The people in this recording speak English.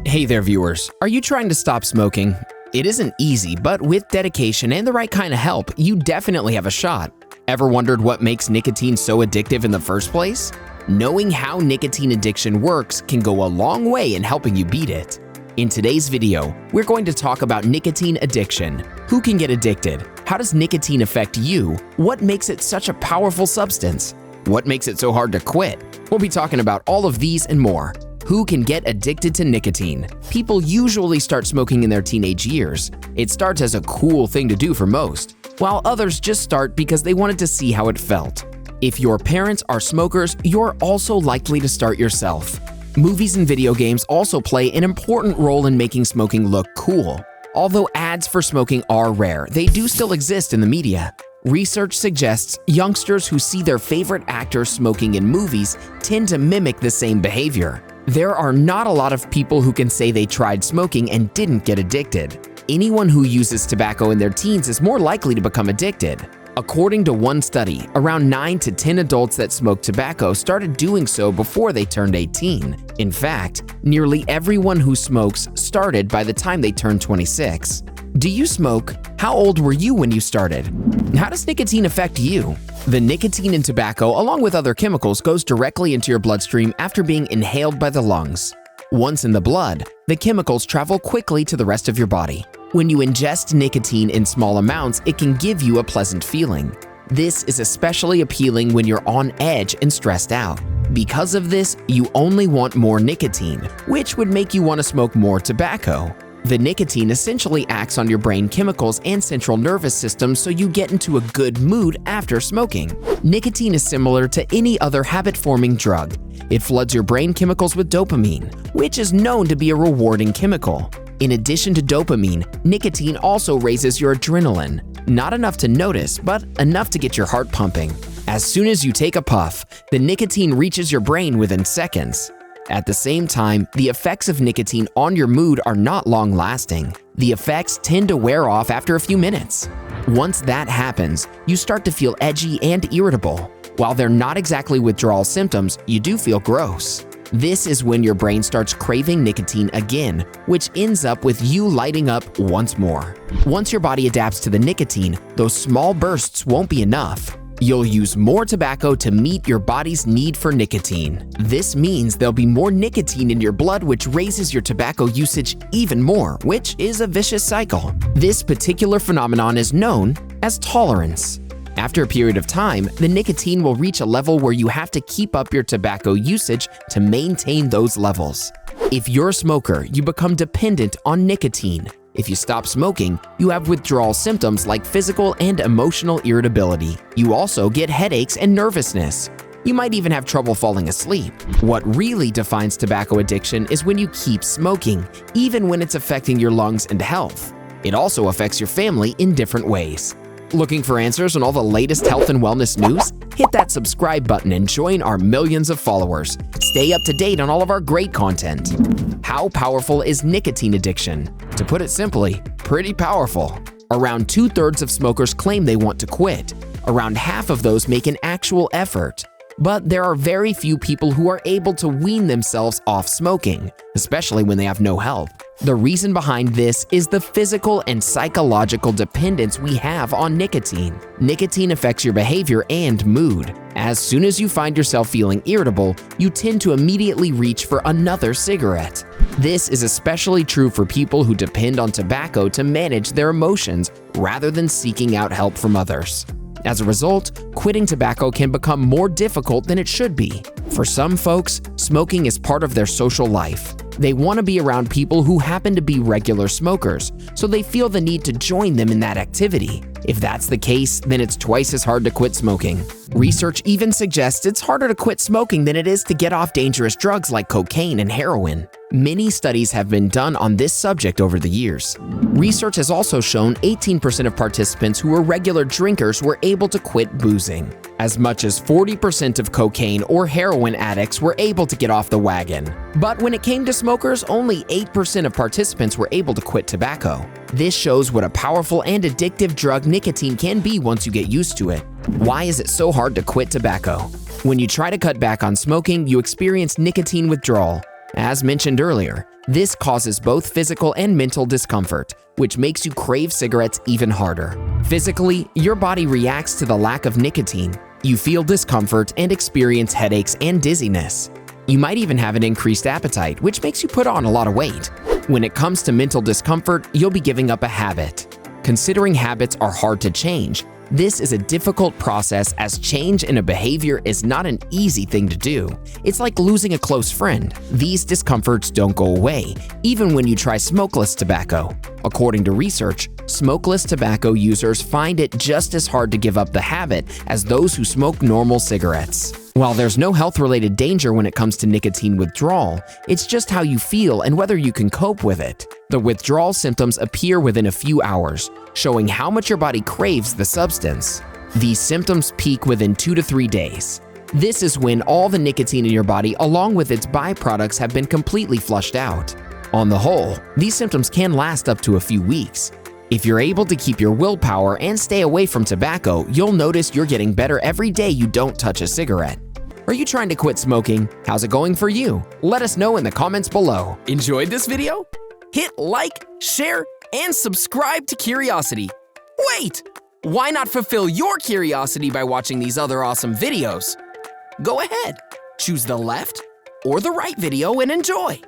Hey there, viewers. Are you trying to stop smoking? It isn't easy, but with dedication and the right kind of help, you definitely have a shot. Ever wondered what makes nicotine so addictive in the first place? Knowing how nicotine addiction works can go a long way in helping you beat it. In today's video, we're going to talk about nicotine addiction. Who can get addicted? How does nicotine affect you? What makes it such a powerful substance? What makes it so hard to quit? We'll be talking about all of these and more. Who can get addicted to nicotine? People usually start smoking in their teenage years. It starts as a cool thing to do for most, while others just start because they wanted to see how it felt. If your parents are smokers, you're also likely to start yourself. Movies and video games also play an important role in making smoking look cool. Although ads for smoking are rare, they do still exist in the media. Research suggests youngsters who see their favorite actors smoking in movies tend to mimic the same behavior. There are not a lot of people who can say they tried smoking and didn't get addicted. Anyone who uses tobacco in their teens is more likely to become addicted. According to one study, around 9 to 10 adults that smoke tobacco started doing so before they turned 18. In fact, nearly everyone who smokes started by the time they turned 26. Do you smoke? How old were you when you started? How does nicotine affect you? The nicotine in tobacco, along with other chemicals, goes directly into your bloodstream after being inhaled by the lungs. Once in the blood, the chemicals travel quickly to the rest of your body. When you ingest nicotine in small amounts, it can give you a pleasant feeling. This is especially appealing when you're on edge and stressed out. Because of this, you only want more nicotine, which would make you want to smoke more tobacco. The nicotine essentially acts on your brain chemicals and central nervous system, so you get into a good mood after smoking. Nicotine is similar to any other habit-forming drug. It floods your brain chemicals with dopamine, which is known to be a rewarding chemical. In addition to dopamine, nicotine also raises your adrenaline. Not enough to notice, but enough to get your heart pumping. As soon as you take a puff, the nicotine reaches your brain within seconds. At the same time, the effects of nicotine on your mood are not long-lasting. The effects tend to wear off after a few minutes. Once that happens, you start to feel edgy and irritable. While they're not exactly withdrawal symptoms, you do feel gross. This is when your brain starts craving nicotine again, which ends up with you lighting up once more. Once your body adapts to the nicotine, those small bursts won't be enough. You'll use more tobacco to meet your body's need for nicotine. This means there'll be more nicotine in your blood, which raises your tobacco usage even more, which is a vicious cycle. This particular phenomenon is known as tolerance. After a period of time, the nicotine will reach a level where you have to keep up your tobacco usage to maintain those levels. If you're a smoker, you become dependent on nicotine. If you stop smoking, you have withdrawal symptoms like physical and emotional irritability. You also get headaches and nervousness. You might even have trouble falling asleep. What really defines tobacco addiction is when you keep smoking, even when it's affecting your lungs and health. It also affects your family in different ways. Looking for answers on all the latest health and wellness news? Hit that subscribe button and join our millions of followers. Stay up to date on all of our great content. How powerful is nicotine addiction? To put it simply, pretty powerful. Around 2/3 of smokers claim they want to quit. Around half of those make an actual effort. But there are very few people who are able to wean themselves off smoking, especially when they have no help. The reason behind this is the physical and psychological dependence we have on nicotine. Nicotine affects your behavior and mood. As soon as you find yourself feeling irritable, you tend to immediately reach for another cigarette. This is especially true for people who depend on tobacco to manage their emotions rather than seeking out help from others. As a result, quitting tobacco can become more difficult than it should be. For some folks, smoking is part of their social life. They want to be around people who happen to be regular smokers, so they feel the need to join them in that activity. If that's the case, then it's twice as hard to quit smoking. Research even suggests it's harder to quit smoking than it is to get off dangerous drugs like cocaine and heroin. Many studies have been done on this subject over the years. Research has also shown 18% of participants who were regular drinkers were able to quit boozing. As much as 40% of cocaine or heroin addicts were able to get off the wagon. But when it came to smokers, only 8% of participants were able to quit tobacco. This shows what a powerful and addictive drug nicotine can be once you get used to it. Why is it so hard to quit tobacco? When you try to cut back on smoking, you experience nicotine withdrawal. As mentioned earlier, this causes both physical and mental discomfort, which makes you crave cigarettes even harder. Physically, your body reacts to the lack of nicotine. You feel discomfort and experience headaches and dizziness. You might even have an increased appetite, which makes you put on a lot of weight. When it comes to mental discomfort, you'll be giving up a habit. Considering habits are hard to change, this is a difficult process as change in a behavior is not an easy thing to do. It's like losing a close friend. These discomforts don't go away, even when you try smokeless tobacco. According to research, smokeless tobacco users find it just as hard to give up the habit as those who smoke normal cigarettes. While there's no health-related danger when it comes to nicotine withdrawal, it's just how you feel and whether you can cope with it. The withdrawal symptoms appear within a few hours, showing how much your body craves the substance. These symptoms peak within 2 to 3 days. This is when all the nicotine in your body along with its byproducts have been completely flushed out. On the whole, these symptoms can last up to a few weeks. If you're able to keep your willpower and stay away from tobacco, you'll notice you're getting better every day you don't touch a cigarette. Are you trying to quit smoking? How's it going for you? Let us know in the comments below. Enjoyed this video? Hit like, share, and subscribe to Curiosity. Wait! Why not fulfill your curiosity by watching these other awesome videos? Go ahead, choose the left or the right video and enjoy.